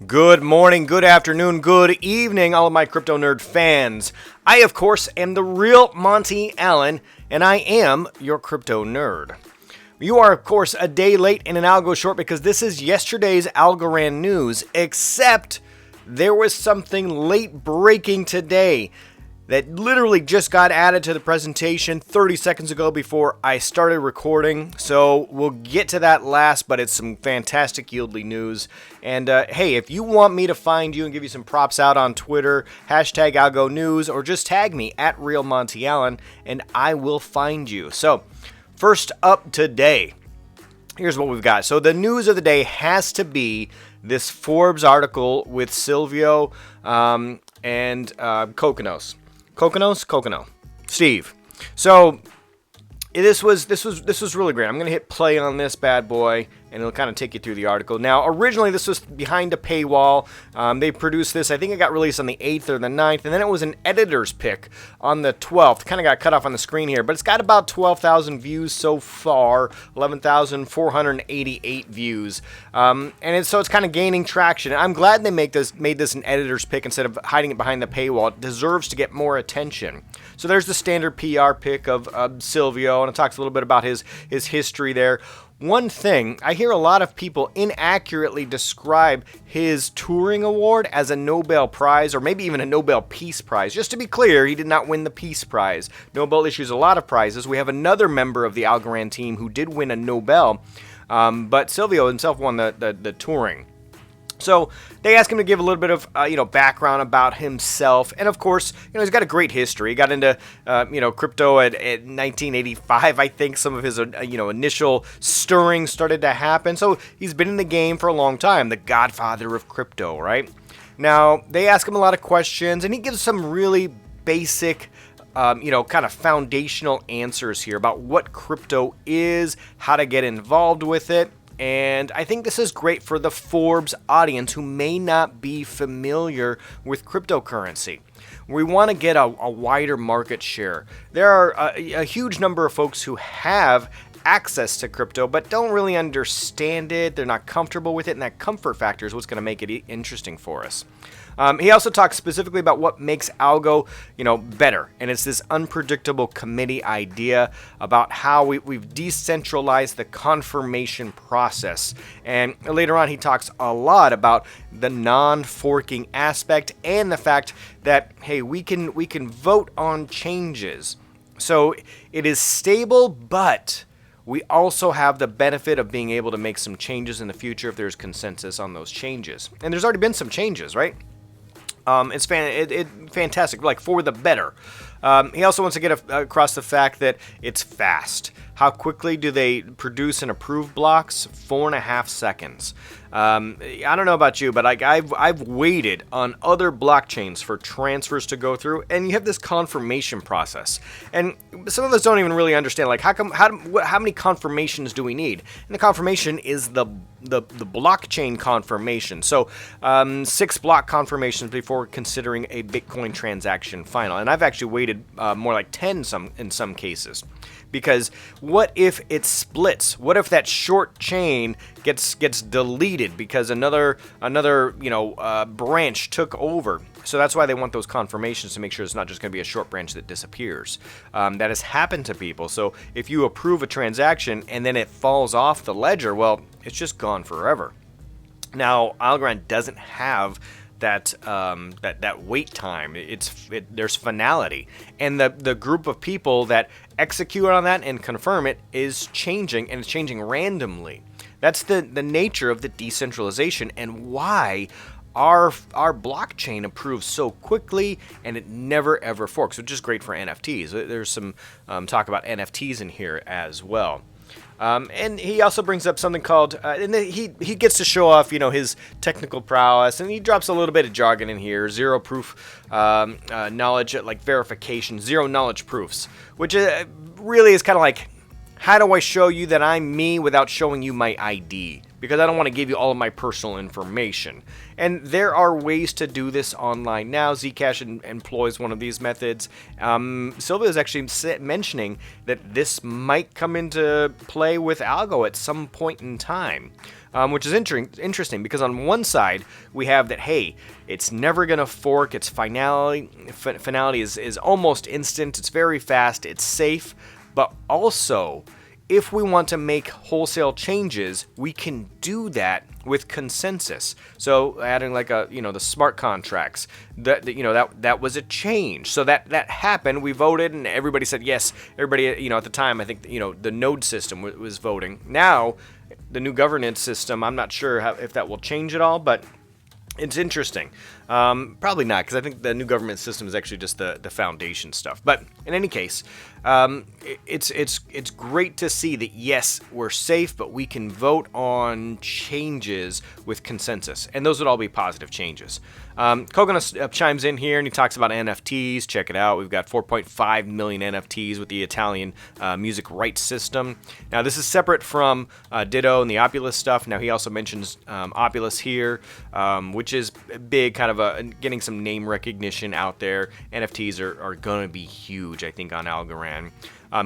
Good morning, good afternoon, good evening, all of my crypto nerd fans. I, of course, am the real Monty Allen, and I am your crypto nerd. You are, of course, a day late and an algo short because this is yesterday's Algorand news, except there was something late breaking today that literally just got added to the presentation 30 seconds ago before I started recording. So we'll get to that last, but it's some fantastic yieldly news. And hey, if you want me to find you and give you some props out on Twitter, hashtag algonews, or just tag me at RealMontyAllen, and I will find you. So first up today, here's what we've got. So the news of the day has to be this Forbes article with Silvio and Kokonos. Kokono. Steve. So this was really great. I'm gonna hit play on this bad boy, and it'll kind of take you through the article. Now, originally this was behind a paywall. They produced this. I think it got released on the 8th or the 9th, and then it was an editor's pick on the 12th. Kind of got cut off on the screen here, but it's got about 12,000 views so far, 11,488 views, so it's kind of gaining traction. I'm glad they made this an editor's pick instead of hiding it behind the paywall. It deserves to get more attention. So there's the standard PR pick of Silvio, and it talks a little bit about his history there. One thing, I hear a lot of people inaccurately describe his Turing Award as a Nobel Prize, or maybe even a Nobel Peace Prize. Just to be clear, he did not win the Peace Prize. Nobel issues a lot of prizes. We have another member of the Algorand team who did win a Nobel, but Silvio himself won the Turing. So they asked him to give a little bit of background about himself, and of course, he's got a great history. He got into crypto at 1985, I think. Some of his initial stirring started to happen. So he's been in the game for a long time, the godfather of crypto, right? Now they ask him a lot of questions, and he gives some really basic, kind of foundational answers here about what crypto is, how to get involved with it. And I think this is great for the Forbes audience who may not be familiar with cryptocurrency. We want to get a wider market share. There are a huge number of folks who have access to crypto but don't really understand it. They're not comfortable with it, and that comfort factor is what's going to make it interesting for us. He also talks specifically about what makes algo, better, and it's this unpredictable committee idea about how we've decentralized the confirmation process. And later on, he talks a lot about the non-forking aspect and the fact that, hey, we can vote on changes. So it is stable, but we also have the benefit of being able to make some changes in the future if there's consensus on those changes. And there's already been some changes, right? It's fantastic, like for the better. He also wants to get across the fact that it's fast. How quickly do they produce and approve blocks? 4.5 seconds. I don't know about you, but I've waited on other blockchains for transfers to go through, and you have this confirmation process. And some of us don't even really understand, like, how many confirmations do we need? And the confirmation is the blockchain confirmation. So 6 block confirmations before considering a Bitcoin transaction final. And I've actually waited more like 10 in some cases. Because what if it splits? What if that short chain gets deleted because another branch took over? So that's why they want those confirmations, to make sure it's not just going to be a short branch that disappears. That has happened to people. So if you approve a transaction and then it falls off the ledger, well, it's just gone forever. Now, Algorand doesn't have that wait time. There's finality, and the group of people that execute on that and confirm it is changing, and it's changing randomly. That's the nature of the decentralization, and why our blockchain approves so quickly and it never ever forks, which is great for NFTs. There's some talk about NFTs in here as well. And he also brings up something called, and he gets to show off, his technical prowess, and he drops a little bit of jargon in here. Zero proof knowledge, like verification, zero knowledge proofs, which really is kind of like, how do I show you that I'm me without showing you my ID? because I don't want to give you all of my personal information. And there are ways to do this online now. Zcash employs one of these methods. Silvio is actually mentioning that this might come into play with ALGO at some point in time. Which is interesting because on one side we have that, hey, it's never going to fork, its finality is almost instant, it's very fast, it's safe, but also if we want to make wholesale changes, we can do that with consensus. So adding like the smart contracts, that was a change. So that happened. We voted, and everybody said yes. Everybody, at the time, I think the node system was voting. Now, the new governance system, I'm not sure if that will change at all, but it's interesting. Probably not, because I think the new government system is actually just the foundation stuff. But in any case, it's great to see that, yes, we're safe, but we can vote on changes with consensus. And those would all be positive changes. Kogan chimes in here and he talks about NFTs. Check it out. We've got 4.5 million NFTs with the Italian music rights system. Now, this is separate from Ditto and the Opulus stuff. Now, he also mentions Opulus here, which is big, kind of getting some name recognition out there. NFTs are going to be huge, I think, on Algorand.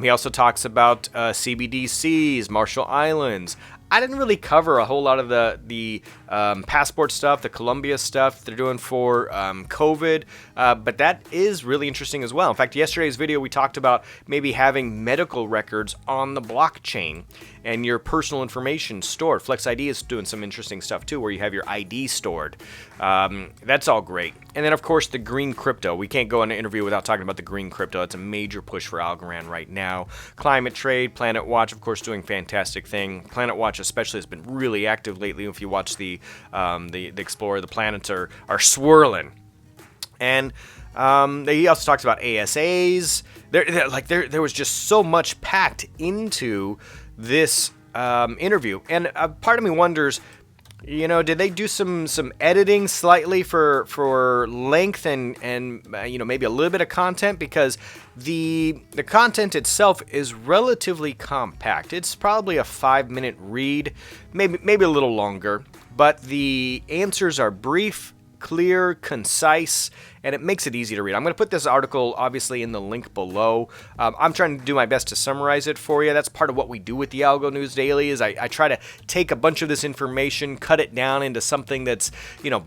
He also talks about CBDCs, Marshall Islands. I didn't really cover a whole lot of the passport stuff, the Colombia stuff they're doing for COVID, but that is really interesting as well. In fact, yesterday's video we talked about maybe having medical records on the blockchain and your personal information stored. Flex ID is doing some interesting stuff too, where you have your ID stored. That's all great. And then, of course, the green crypto. We can't go on an interview without talking about the green crypto. It's a major push for Algorand right now. Climate trade, Planet Watch, of course, doing fantastic thing. Planet Watch especially has been really active lately. If you watch the Explorer, the planets are swirling. And he also talks about ASAs. There was just so much packed into this interview, and part of me wonders, did they do some editing slightly for length and maybe a little bit of content, because the content itself is relatively compact. It's probably a 5-minute read, maybe a little longer, but the answers are brief, clear, concise, and it makes it easy to read. I'm going to put this article, obviously, in the link below. I'm trying to do my best to summarize it for you. That's part of what we do with the Algo News Daily, is I try to take a bunch of this information, cut it down into something that's,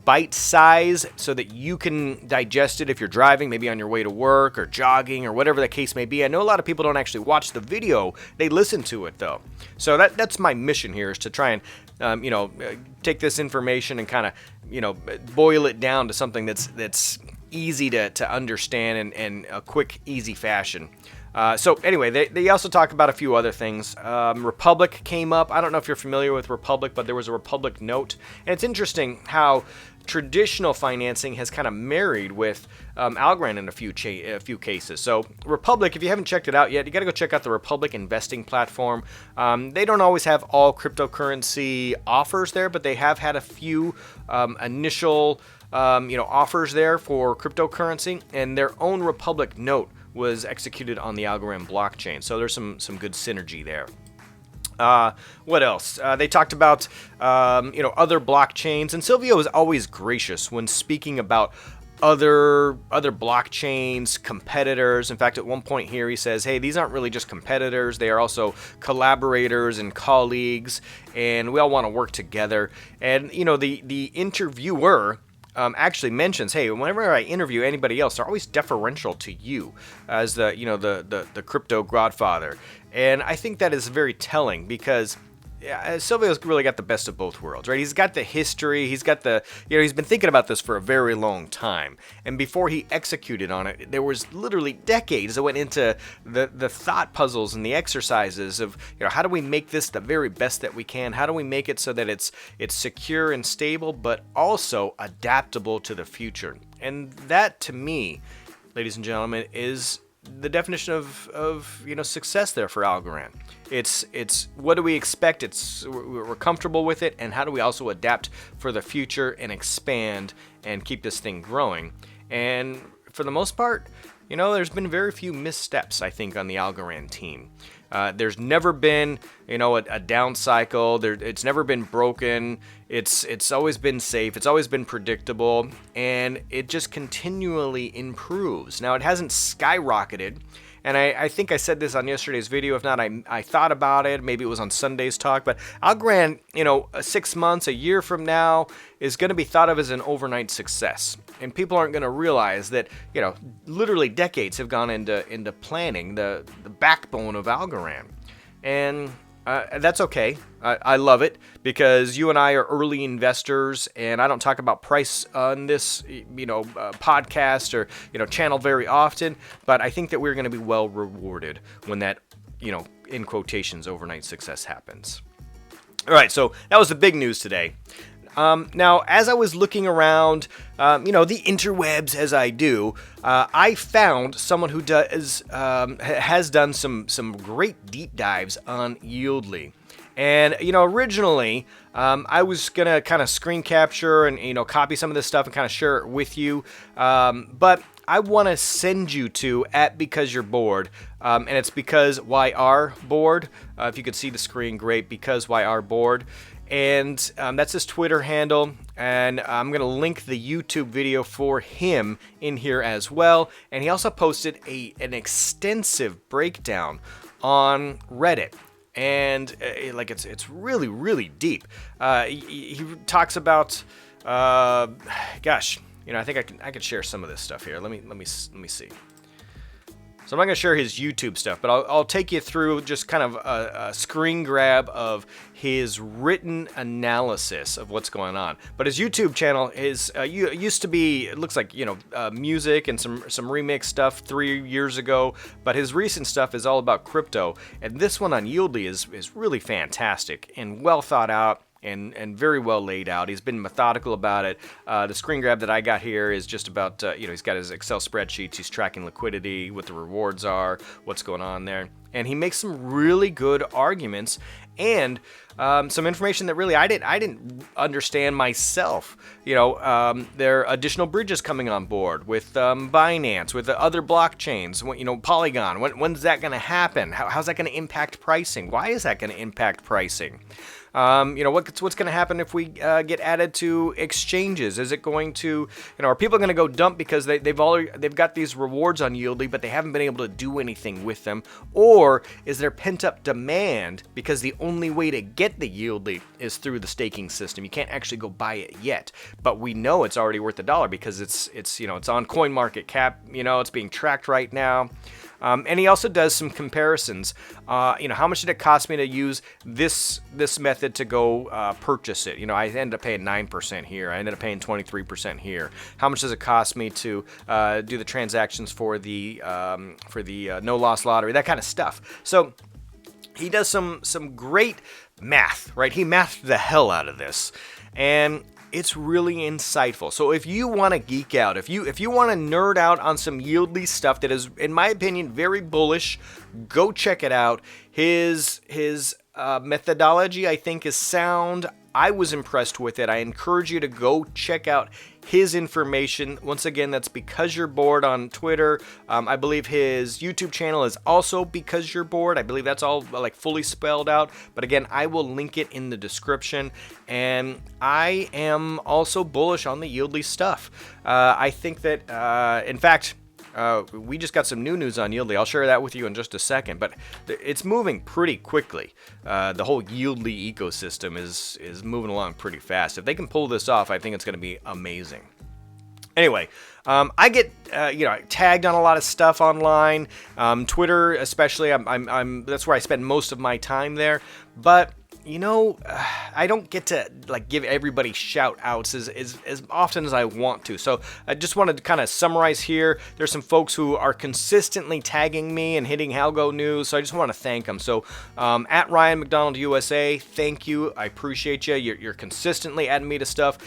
bite size, so that you can digest it if you're driving, maybe on your way to work or jogging or whatever the case may be. I know a lot of people don't actually watch the video. They listen to it, though. So that's my mission here, is to try and take this information and kind of, boil it down to something that's easy to understand in a quick, easy fashion. So anyway, they also talk about a few other things. Republic came up. I don't know if you're familiar with Republic, but there was a Republic note. And it's interesting how traditional financing has kind of married with Algorand in a few cases. So Republic, if you haven't checked it out yet, you got to go check out the Republic investing platform. They don't always have all cryptocurrency offers there, but they have had a few initial offers there for cryptocurrency, and their own Republic note was executed on the Algorand blockchain. So there's some good synergy there. What else? They talked about other blockchains, and Silvio is always gracious when speaking about other blockchains, competitors. In fact, at one point here he says, hey, these aren't really just competitors, they are also collaborators and colleagues, and we all want to work together. And the interviewer actually mentions, hey, whenever I interview anybody else, they're always deferential to you as the crypto godfather. And I think that is very telling, because Silvio's really got the best of both worlds, right? He's got the history, he's got he's been thinking about this for a very long time. And before he executed on it, there was literally decades that went into the thought puzzles and the exercises of, how do we make this the very best that we can? How do we make it so that it's secure and stable, but also adaptable to the future? And that, to me, ladies and gentlemen, is the definition of success there for Algorand. It's what do we expect? We're comfortable with it, and how do we also adapt for the future and expand and keep this thing growing? And for the most part, there's been very few missteps, I think, on the Algorand team. There's never been, a down cycle. It's never been broken. It's always been safe. It's always been predictable, and it just continually improves. Now, it hasn't skyrocketed, and I think I said this on yesterday's video. If not, I thought about it. Maybe it was on Sunday's talk. But Algorand, 6 months, a year from now, is going to be thought of as an overnight success. And people aren't going to realize that, literally decades have gone into planning the backbone of Algorand. And that's okay. I love it because you and I are early investors, and I don't talk about price on this, podcast or, channel very often, but I think that we're going to be well rewarded when that, in quotations, overnight success happens. All right, so that was the big news today. Now, as I was looking around, the interwebs as I do, I found someone who has done some great deep dives on Yieldly. And, originally, I was going to kind of screen capture and, copy some of this stuff and kind of share it with you. But I want to send you to @BecauseYou'reBored, and it's because YR bored. If you could see the screen, great, because YR bored. And that's his Twitter handle, and I'm going to link the YouTube video for him in here as well. And he also posted an extensive breakdown on Reddit, and it's really, really deep. He talks about, I think I could share some of this stuff here. Let me see. So I'm not going to share his YouTube stuff, but I'll take you through just kind of a screen grab of his written analysis of what's going on. But his YouTube channel used to be, it looks like, music and some remix stuff 3 years ago. But his recent stuff is all about crypto. And this one on Yieldly is really fantastic and well thought out. And very well laid out. He's been methodical about it. The screen grab that I got here is just about, he's got his Excel spreadsheets. He's tracking liquidity, what the rewards are, what's going on there. And he makes some really good arguments and some information that really I didn't understand myself. There are additional bridges coming on board with Binance, with the other blockchains, Polygon. When's that going to happen? How's that going to impact pricing? Why is that going to impact pricing? What's going to happen if we get added to exchanges? Is it going to, are people going to go dump because they've got these rewards on Yieldly, but they haven't been able to do anything with them? Or is there pent up demand because the only way to get the Yieldly is through the staking system? You can't actually go buy it yet, but we know it's already worth $1 because it's on CoinMarketCap. It's being tracked right now. And he also does some comparisons. How much did it cost me to use this method to go purchase it? I ended up paying 9% here. I ended up paying 23% here. How much does it cost me to do the transactions for the no loss lottery? That kind of stuff. So he does some great math, right? He mathed the hell out of this, and it's really insightful. So if you want to geek out, if you want to nerd out on some Yieldly stuff that is, in my opinion, very bullish, go check it out. His methodology, I think, is sound. I was impressed with it. I encourage you to go check out his information. Once again, that's Because You're Bored on Twitter. I believe his YouTube channel is also Because You're Bored. I believe that's all fully spelled out. But again, I will link it in the description. And I am also bullish on the Yieldly stuff. I think that, in fact, we just got some new news on Yieldly. I'll share that with you in just a second, but it's moving pretty quickly. The whole Yieldly ecosystem is moving along pretty fast. If they can pull this off, I think it's going to be amazing. Anyway, I get tagged on a lot of stuff online, Twitter especially. That's where I spend most of my time there, but I don't get to give everybody shout outs as often as I want to. So I just wanted to kind of summarize here. There's some folks who are consistently tagging me and hitting ALGO news. So I just want to thank them. So at Ryan McDonald USA, thank you. I appreciate you. You're consistently adding me to stuff.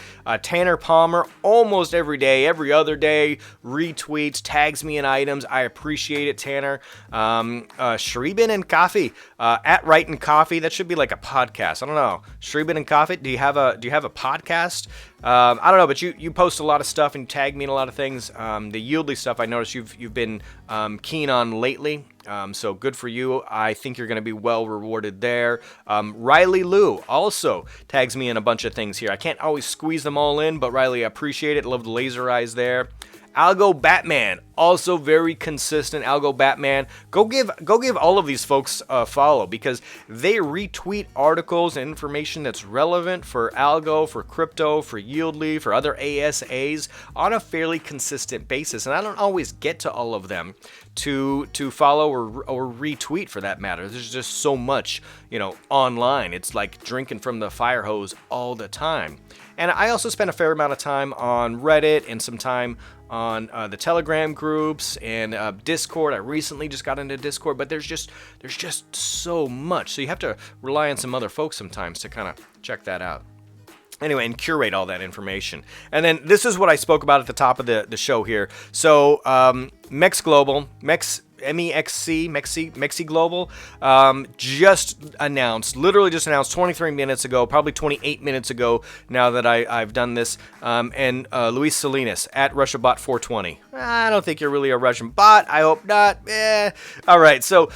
Tanner Palmer, almost every day, every other day, retweets, tags me in items. I appreciate it, Tanner. Shreeben and Coffee, at Wright and Coffee. That should be like a podcast. I don't know. Shreeben and Coffee, do you have a podcast? I don't know, but you post a lot of stuff and you tag me in a lot of things. The Yieldly stuff I noticed you've been keen on lately. So good for you. I think you're going to be well rewarded there. Riley Lou also tags me in a bunch of things here. I can't always squeeze them all in, but Riley, I appreciate it. Love the laser eyes there. Algo Batman, also very consistent. Algo Batman, go give all of these folks a follow because they retweet articles and information that's relevant for algo, for crypto, for Yieldly, for other ASAs on a fairly consistent basis. And I don't always get to all of them to follow or retweet for that matter. There's just so much, online. It's like drinking from the fire hose all the time. And I also spend a fair amount of time on Reddit and some time on the Telegram groups and Discord. I recently just got into Discord, but there's just so much. So you have to rely on some other folks sometimes to kind of check that out. Anyway, and curate all that information. And then this is what I spoke about at the top of the show here. So Mex Global, Mexi Global, literally just announced 23 minutes ago, probably 28 minutes ago now that I've done this, and Luis Salinas at RussiaBot420. I don't think you're really a Russian bot. I hope not. All right, so...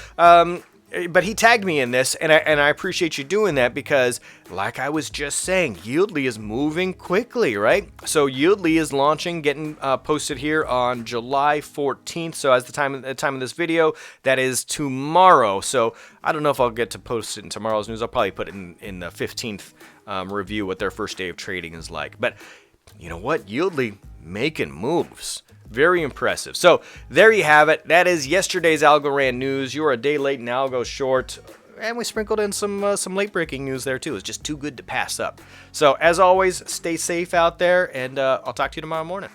but he tagged me in this, and I appreciate you doing that because, like I was just saying, Yieldly is moving quickly, right? So Yieldly is launching, getting posted here on July 14th. So as the time of this video, that is tomorrow. So I don't know if I'll get to post it in tomorrow's news. I'll probably put it in the 15th review what their first day of trading is like. But you know what? Yieldly making moves. Very impressive. So there you have it. That is yesterday's Algorand news. You are a day late and algo short. And we sprinkled in some late breaking news there too. It's just too good to pass up. So as always, stay safe out there, and I'll talk to you tomorrow morning.